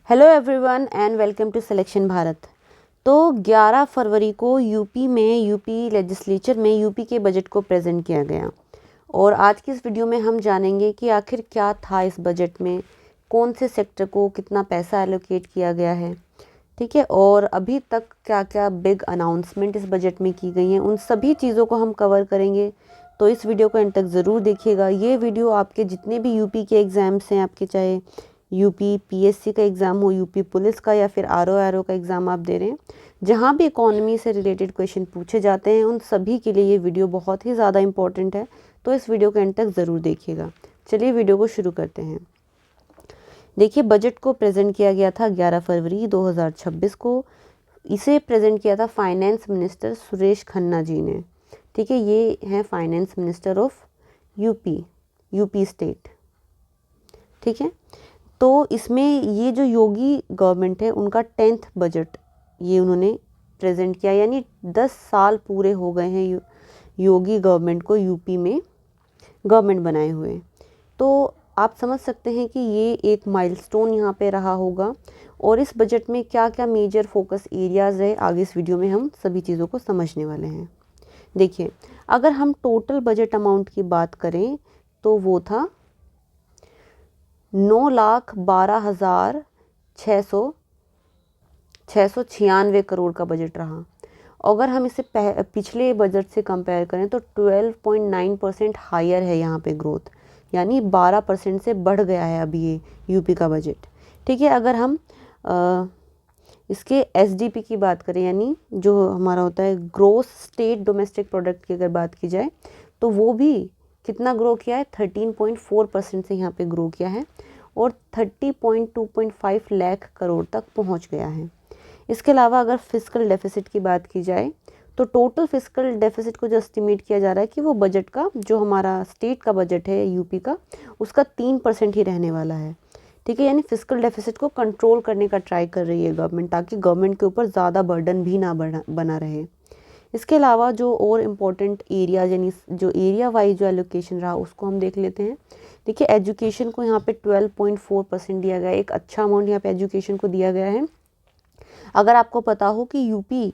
Hello everyone and welcome to selection Bharat. तो 11 फरवरी को यूपी लेजिस्लेचर में यूपी के बजट को प्रेजेंट किया गया और आज की इस वीडियो में हम जानेंगे कि आखिर क्या था इस बजट में, कौन से सेक्टर को कितना पैसा एलोकेट किया गया है, ठीक है, और अभी तक क्या क्या बिग अनाउंसमेंट इस बजट में की गई हैं, उन सभी चीज़ों को हम कवर करेंगे। तो इस वीडियो को एंड तक ज़रूर देखिएगा। ये वीडियो आपके जितने भी यूपी के एग्ज़ाम्स हैं, आपके चाहे यूपी पीएससी का एग्ज़ाम हो, यूपी पुलिस का या फिर आरओ का एग्ज़ाम आप दे रहे हैं, जहाँ भी इकोनॉमी से रिलेटेड क्वेश्चन पूछे जाते हैं, उन सभी के लिए ये वीडियो बहुत ही ज़्यादा इंपॉर्टेंट है। तो इस वीडियो को एंड तक ज़रूर देखिएगा। चलिए वीडियो को शुरू करते हैं। देखिए, बजट को प्रेजेंट किया गया था 11 फरवरी 2026 को। इसे प्रेजेंट किया था फाइनेंस मिनिस्टर सुरेश खन्ना जी ने। ठीक है, ये हैं finance minister of UP state. ठीक है, तो इसमें ये जो योगी गवर्नमेंट है उनका 10th बजट ये उन्होंने प्रेजेंट किया, यानी 10 साल पूरे हो गए हैं योगी गवर्नमेंट को यूपी में गवर्नमेंट बनाए हुए। तो आप समझ सकते हैं कि ये एक माइलस्टोन यहाँ पे रहा होगा। और इस बजट में क्या क्या मेजर फोकस एरियाज़ रहे, आगे इस वीडियो में हम सभी चीज़ों को समझने वाले हैं। देखिए, अगर हम टोटल बजट अमाउंट की बात करें तो वो था 9,12,696 करोड़ का बजट रहा। अगर हम इसे पिछले बजट से कंपेयर करें तो 12.9% हायर है यहाँ पे ग्रोथ, यानी 12% से बढ़ गया है अभी ये यूपी का बजट। ठीक है, अगर हम इसके एसडीपी की बात करें, यानी जो हमारा होता है ग्रोस स्टेट डोमेस्टिक प्रोडक्ट की अगर बात की जाए, तो वो भी कितना ग्रो किया है, 13.4% से यहाँ पे ग्रो किया है और 30.2.5 लाख करोड़ तक पहुँच गया है। इसके अलावा अगर फिस्कल डेफिसिट की बात की जाए तो टोटल फिस्कल डेफिसिट को जो एस्टिमेट किया जा रहा है कि वो बजट का, जो हमारा स्टेट का बजट है यूपी का, उसका 3% ही रहने वाला है। ठीक है, यानी फिस्कल डेफिसिट को कंट्रोल करने का ट्राई कर रही है गवर्नमेंट, ताकि गवर्नमेंट के ऊपर ज़्यादा बर्डन भी ना बना रहे। इसके अलावा जो और इम्पोर्टेंट एरिया, यानी जो एरिया वाइज जो एलोकेशन रहा, उसको हम देख लेते हैं। देखिए, एजुकेशन को यहाँ पे 12.4% दिया गया है। एक अच्छा अमाउंट यहाँ पे एजुकेशन को दिया गया है। अगर आपको पता हो कि यूपी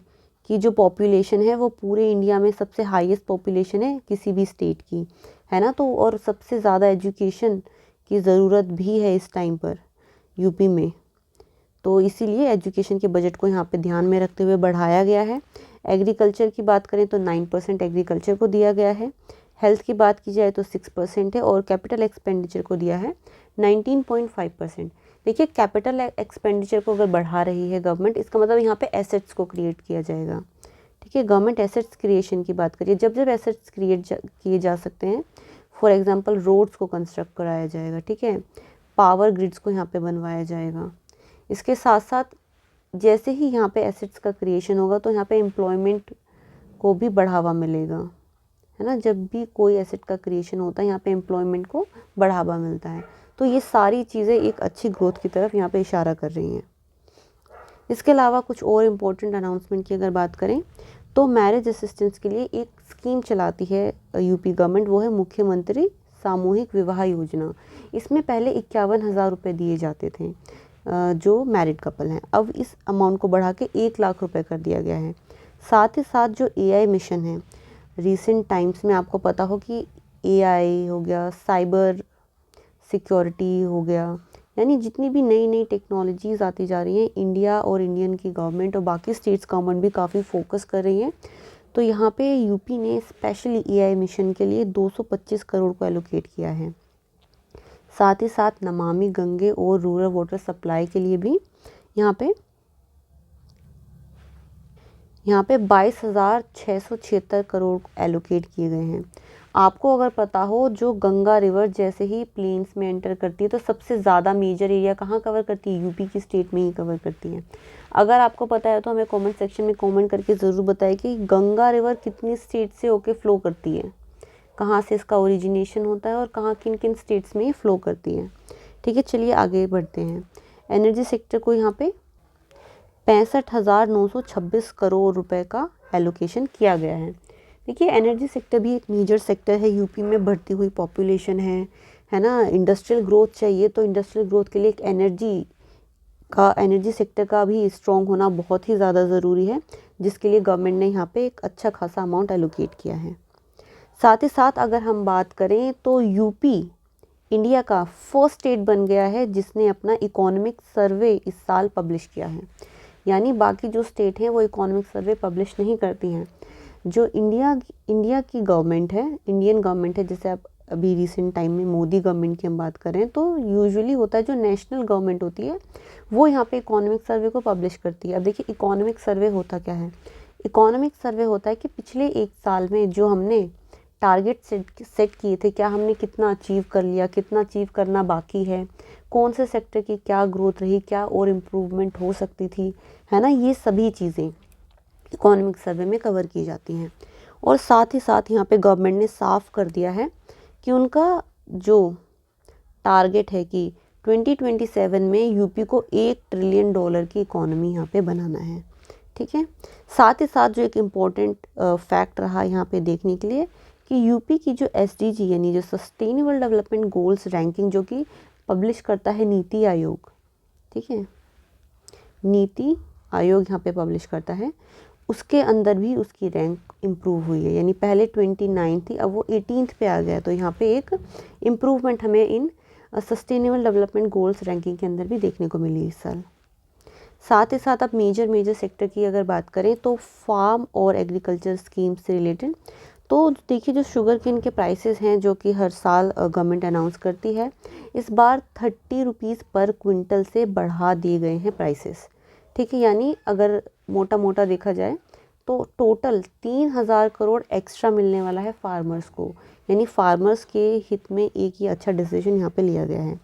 की जो पॉपुलेशन है वो पूरे इंडिया में सबसे हाईएस्ट पॉपुलेशन है किसी भी स्टेट की, है ना, तो और सबसे ज़्यादा एजुकेशन की ज़रूरत भी है इस टाइम पर यूपी में, तो इसीलिए एजुकेशन के बजट को यहाँ पे ध्यान में रखते हुए बढ़ाया गया है। एग्रीकल्चर की बात करें तो 9% एग्रीकल्चर को दिया गया है। हेल्थ की बात की जाए तो 6% है और कैपिटल एक्सपेंडिचर को दिया है 19.5%। देखिए, कैपिटल एक्सपेंडिचर को अगर बढ़ा रही है गवर्नमेंट, इसका मतलब यहाँ पे एसेट्स को क्रिएट किया जाएगा। ठीक है, गवर्नमेंट एसेट्स क्रिएशन की बात करिए, जब जब एसेट्स क्रिएट किए जा सकते हैं, फॉर एग्जांपल रोड्स को कंस्ट्रक्ट कराया जाएगा, ठीक है, पावर ग्रिड्स को यहाँ पे बनवाया जाएगा। इसके साथ साथ जैसे ही यहाँ पे एसेट्स का क्रिएशन होगा तो यहाँ पे एम्प्लॉयमेंट को भी बढ़ावा मिलेगा, है ना। जब भी कोई एसेट का क्रिएशन होता है, यहाँ पे एम्प्लॉयमेंट को बढ़ावा मिलता है। तो ये सारी चीज़ें एक अच्छी ग्रोथ की तरफ यहाँ पे इशारा कर रही हैं। इसके अलावा कुछ और इम्पोर्टेंट अनाउंसमेंट की अगर बात करें तो मैरिज असिस्टेंस के लिए एक स्कीम चलाती है यूपी गवर्नमेंट, वो है मुख्यमंत्री सामूहिक विवाह योजना। इसमें पहले 51,000 रुपये दिए जाते थे जो मैरिड कपल हैं, अब इस अमाउंट को बढ़ा के 1 लाख रुपए कर दिया गया है। साथ ही साथ जो एआई मिशन है, रिसेंट टाइम्स में आपको पता हो कि एआई हो गया, साइबर सिक्योरिटी हो गया, यानी जितनी भी नई नई टेक्नोलॉजीज़ आती जा रही हैं, इंडिया और इंडियन की गवर्नमेंट और बाकी स्टेट्स गवर्नमेंट भी काफ़ी फोकस कर रही हैं। तो यहाँ पे यूपी ने स्पेशली एआई मिशन के लिए 225 करोड़ को एलोकेट किया है। साथ ही साथ नमामि गंगे और रूरल वाटर सप्लाई के लिए भी यहाँ पे 22,676 करोड़ एलोकेट किए गए हैं। आपको अगर पता हो, जो गंगा रिवर जैसे ही प्लेन्स में एंटर करती है तो सबसे ज़्यादा मेजर एरिया कहाँ कवर करती है, यूपी की स्टेट में ही कवर करती है। अगर आपको पता है तो हमें कमेंट सेक्शन में कमेंट करके ज़रूर बताएं कि गंगा रिवर कितनी स्टेट से होके फ्लो करती है, कहाँ से इसका ओरिजिनेशन होता है और कहाँ किन किन स्टेट्स में ये फ्लो करती है। ठीक है, चलिए आगे बढ़ते हैं। एनर्जी सेक्टर को यहाँ पे 65,926 करोड़ रुपए का एलोकेशन किया गया है। देखिए, एनर्जी सेक्टर भी एक मेजर सेक्टर है, यूपी में बढ़ती हुई पॉपुलेशन है ना। इंडस्ट्रियल ग्रोथ चाहिए, तो इंडस्ट्रियल ग्रोथ के लिए एक एनर्जी का, एनर्जी सेक्टर का भी स्ट्रॉन्ग होना बहुत ही ज़्यादा ज़रूरी है, जिसके लिए गवर्नमेंट ने यहाँ पे एक अच्छा खासा अमाउंट एलोकेट किया है। साथ ही साथ अगर हम बात करें तो यूपी इंडिया का फर्स्ट स्टेट बन गया है जिसने अपना इकोनॉमिक सर्वे इस साल पब्लिश किया है। यानी बाकी जो स्टेट हैं वो इकोनॉमिक सर्वे पब्लिश नहीं करती हैं। जो इंडिया की गवर्नमेंट है, इंडियन गवर्नमेंट है, जैसे आप अभी रिसेंट टाइम में मोदी गवर्नमेंट की हम बात करें तो यूजुअली होता है जो नेशनल गवर्नमेंट होती है वो यहाँ पे इकोनॉमिक सर्वे को पब्लिश करती है। अब देखिए इकोनॉमिक सर्वे होता क्या है। इकोनॉमिक सर्वे होता है कि पिछले एक साल में जो हमने टारगेट सेट किए थे, क्या हमने कितना अचीव कर लिया, कितना अचीव करना बाकी है, कौन से सेक्टर की क्या ग्रोथ रही, क्या और इम्प्रूवमेंट हो सकती थी, है ना। ये सभी चीज़ें इकोनॉमिक सर्वे में कवर की जाती हैं। और साथ ही साथ यहाँ पे गवर्नमेंट ने साफ कर दिया है कि उनका जो टारगेट है कि 2027 में यूपी को $1 ट्रिलियन की इकोनॉमी यहाँ पे बनाना है। ठीक है। साथ ही साथ जो एक इम्पोर्टेंट फैक्ट रहा यहाँ पे देखने के लिए कि यूपी की जो SDG यानी जो सस्टेनेबल डेवलपमेंट गोल्स रैंकिंग जो कि पब्लिश करता है नीति आयोग, ठीक है, नीति आयोग यहाँ पे पब्लिश करता है, उसके अंदर भी उसकी रैंक इम्प्रूव हुई है। यानी पहले 29 थी, अब वो 18th पे आ गया। तो यहाँ पे एक इम्प्रूवमेंट हमें इन सस्टेनेबल डेवलपमेंट गोल्स रैंकिंग के अंदर भी देखने को मिली इस साल। साथ ही साथ अब मेजर सेक्टर की अगर बात करें तो फार्म और एग्रीकल्चर स्कीम से रिलेटेड, तो देखिए जो शुगर केन के प्राइसेस हैं जो कि हर साल गवर्नमेंट अनाउंस करती है, इस बार 30 रुपीज़ पर क्विंटल से बढ़ा दिए गए हैं प्राइसेस। ठीक है। यानी अगर मोटा मोटा देखा जाए तो टोटल 3000 करोड़ एक्स्ट्रा मिलने वाला है फार्मर्स को। यानी फार्मर्स के हित में एक ये अच्छा डिसीजन यहाँ पे लिया गया है।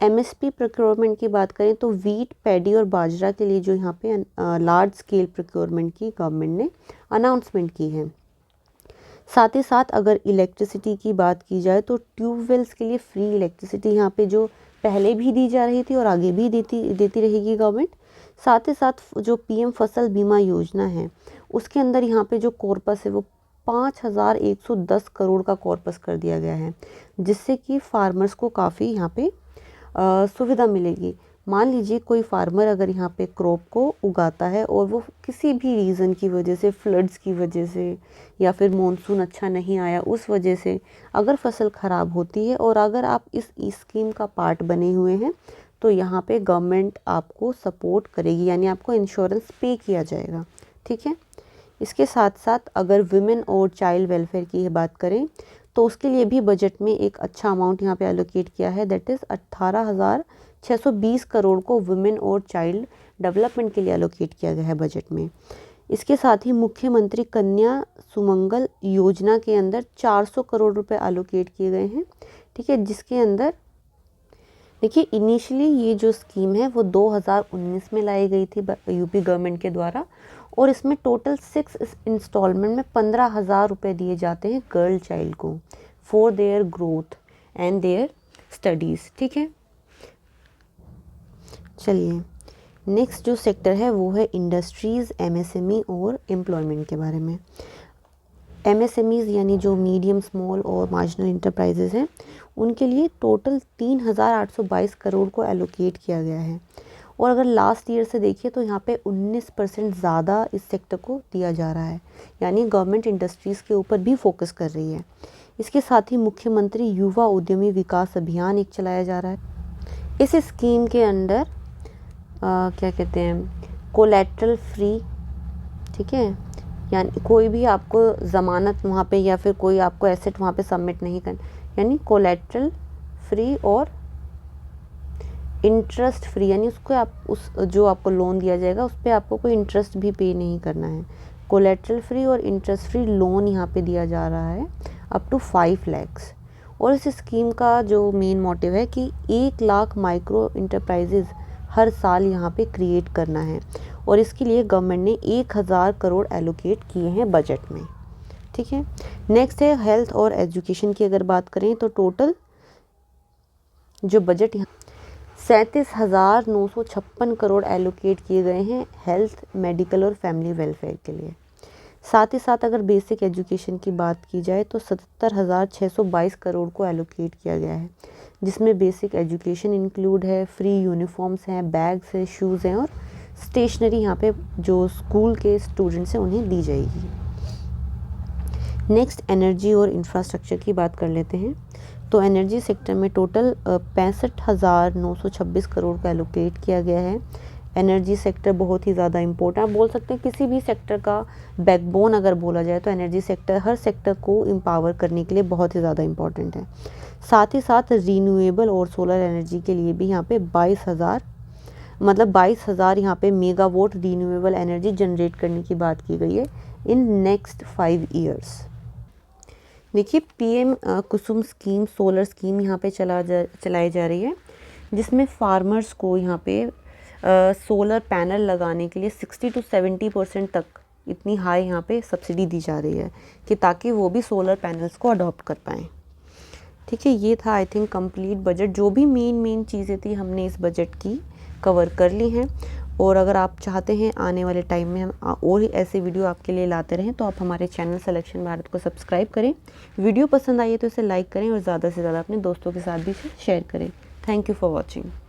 MSP प्रोक्योरमेंट की बात करें तो वीट, पैडी और बाजरा के लिए जो यहाँ पे लार्ज स्केल प्रोक्योरमेंट की गवर्नमेंट ने अनाउंसमेंट की है। साथ ही साथ अगर इलेक्ट्रिसिटी की बात की जाए तो ट्यूबवेल्स के लिए फ्री इलेक्ट्रिसिटी यहाँ पे जो पहले भी दी जा रही थी और आगे भी देती रहेगी गवर्नमेंट। साथ ही साथ जो PM फसल बीमा योजना है उसके अंदर यहाँ पे जो कॉर्पस है वो 5110 करोड़ का कॉर्पस कर दिया गया है, जिससे कि फार्मर्स को काफ़ी यहाँ पे सुविधा मिलेगी। मान लीजिए कोई फार्मर अगर यहाँ पे क्रॉप को उगाता है और वो किसी भी रीज़न की वजह से, फ्लड्स की वजह से या फिर मॉनसून अच्छा नहीं आया उस वजह से अगर फसल ख़राब होती है और अगर आप इस स्कीम का पार्ट बने हुए हैं तो यहाँ पे गवर्नमेंट आपको सपोर्ट करेगी, यानी आपको इंश्योरेंस पे किया जाएगा। ठीक है। इसके साथ साथ अगर वुमेन और चाइल्ड वेलफेयर की बात करें तो उसके लिए भी बजट में एक अच्छा अमाउंट यहाँ पे एलोकेट किया है, दैट इज़ 18,620 करोड़ को वुमेन और चाइल्ड डेवलपमेंट के लिए एलोकेट किया गया है बजट में। इसके साथ ही मुख्यमंत्री कन्या सुमंगल योजना के अंदर 400 करोड़ रुपए एलोकेट किए गए हैं। ठीक है। जिसके अंदर देखिए इनिशियली ये जो स्कीम है वो 2019 में लाई गई थी यूपी गवर्नमेंट के द्वारा, और इसमें टोटल 6 इंस्टॉलमेंट में 15,000 रुपये दिए जाते हैं गर्ल चाइल्ड को for their growth and their studies. ठीक है। चलिए नेक्स्ट जो सेक्टर है वो है इंडस्ट्रीज़, MSME और एम्प्लॉयमेंट के बारे में। MSMEs यानी जो मीडियम, स्मॉल और मार्जिनल इंटरप्राइजेज हैं उनके लिए टोटल 3,822 करोड़ को एलोकेट किया गया है। और अगर लास्ट ईयर से देखिए तो यहाँ पे 19% ज़्यादा इस सेक्टर को दिया जा रहा है, यानी गवर्नमेंट इंडस्ट्रीज़ के ऊपर भी फोकस कर रही है। इसके साथ ही मुख्यमंत्री युवा उद्यमी विकास अभियान एक चलाया जा रहा है। इस स्कीम के अंदर क्या कहते हैं, कोलैटरल फ्री, ठीक है, यानी कोई भी आपको ज़मानत वहाँ पे या फिर कोई आपको एसेट वहाँ पे सबमिट नहीं करना, यानी कोलैटरल फ्री और इंटरेस्ट फ्री, यानी उसको आप उस जो आपको लोन दिया जाएगा उस पर आपको कोई इंटरेस्ट भी पे नहीं करना है। कोलैटरल फ्री और इंटरेस्ट फ्री लोन यहाँ पे दिया जा रहा है अप टू 5 लाख। और इस स्कीम का जो मेन मोटिव है कि 1 लाख माइक्रो इंटरप्राइजेज हर साल यहाँ पे क्रिएट करना है, और इसके लिए गवर्नमेंट ने 1000 करोड़ एलोकेट किए हैं बजट में। ठीक है। नेक्स्ट है हेल्थ और एजुकेशन की अगर बात करें तो टोटल जो बजट यहाँ 37,956 करोड़ एलोकेट किए गए हैं हेल्थ, मेडिकल और फैमिली वेलफेयर के लिए। साथ ही साथ अगर बेसिक एजुकेशन की बात की जाए तो 77,622 करोड़ को एलोकेट किया गया है, जिसमें बेसिक एजुकेशन इंक्लूड है, फ्री यूनिफॉर्म्स हैं, बैग्स हैं, शूज़ हैं और स्टेशनरी यहाँ पे जो स्कूल के स्टूडेंट्स हैं उन्हें दी जाएगी। नेक्स्ट एनर्जी और इंफ्रास्ट्रक्चर की बात कर लेते हैं। तो एनर्जी सेक्टर में टोटल 65,926 करोड़ का एलोकेट किया गया है। एनर्जी सेक्टर बहुत ही ज़्यादा इम्पोर्टेंट, आप बोल सकते हैं किसी भी सेक्टर का बैकबोन अगर बोला जाए तो एनर्जी सेक्टर हर सेक्टर को एम्पावर करने के लिए बहुत ही ज़्यादा इम्पोर्टेंट है। साथ ही साथ रीन्यूएबल और सोलर एनर्जी के लिए भी यहाँ पे 22,000 यहाँ पे मेगावाट रीन्यूएबल एनर्जी जनरेट करने की बात की गई है इन नेक्स्ट 5 ईयर्स। देखिए पीएम कुसुम स्कीम, सोलर स्कीम यहाँ पे चलाई जा रही है, जिसमें फार्मर्स को यहाँ पे सोलर पैनल लगाने के लिए 60 to 70% तक इतनी हाई यहाँ पे सब्सिडी दी जा रही है कि ताकि वो भी सोलर पैनल्स को अडॉप्ट कर पाएँ। ठीक है, ये था आई थिंक कंप्लीट बजट। जो भी मेन चीज़ें थी हमने इस बजट की कवर कर ली हैं, और अगर आप चाहते हैं आने वाले टाइम में हम और ऐसे वीडियो आपके लिए लाते रहें तो आप हमारे चैनल सिलेक्शन भारत को सब्सक्राइब करें। वीडियो पसंद आई है तो इसे लाइक करें और ज़्यादा से ज़्यादा अपने दोस्तों के साथ भी शेयर करें। Thank you for watching.